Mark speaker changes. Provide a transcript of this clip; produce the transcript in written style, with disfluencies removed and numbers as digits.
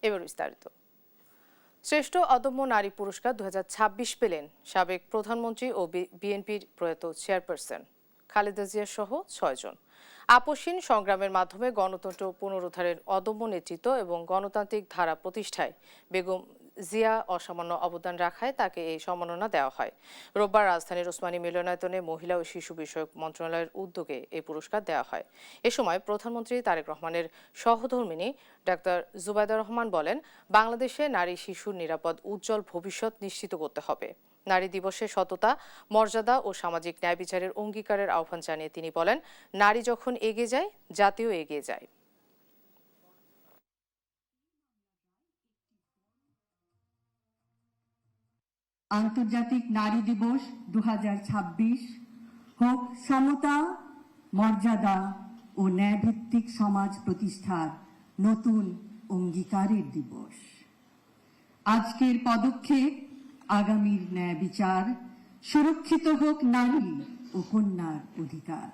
Speaker 1: এবার বিস্তারিত। শ্রেষ্ঠ অদম্য নারী পুরস্কার 2026 পেলেন সাবেক প্রধানমন্ত্রী ও বিএনপির প্রয়াত চেয়ারপারসন খালেদা জিয়া সহ 6 জন। আপসহীন সংগ্রামের মাধ্যমে গণতন্ত্র পুনরুদ্ধারের অদম্য নেতৃত্ব এবং গণতান্ত্রিক ধারা প্রতিষ্ঠায় বেগম জিয়া অসামান্য অবদান রাখায় তাকে এই সম্মাননা দেওয়া হয়। রোববার রাজধানীর ওসমানী মিলনায়তনে মহিলা ও শিশু বিষয়ক মন্ত্রণালয়ের উদ্যোগে এই পুরস্কার দেওয়া হয়। এ সময় প্রধানমন্ত্রী তারেক রহমানের সহধর্মিণী ডাক্তার জুবাইদা রহমান বলেন, বাংলাদেশে নারী শিশুর নিরাপদ উজ্জ্বল ভবিষ্যৎ নিশ্চিত করতে হবে। নারী দিবসে সততা, মর্যাদা ও সামাজিক ন্যায় বিচারের অঙ্গীকারের আহ্বান জানিয়ে তিনি বলেন, নারী যখন এগিয়ে যায়, জাতিও এগিয়ে যায়।
Speaker 2: আন্তর্জাতিক নারী দিবস 2026 হোক সমতা, মর্যাদা ও ন্যায়ভিত্তিক সমাজ প্রতিষ্ঠার নতুন অঙ্গীকারের দিবস। আজকের পদক্ষেপ আগামীর ন্যায় বিচার, সুরক্ষিত হোক নারী ও কন্যার অধিকার।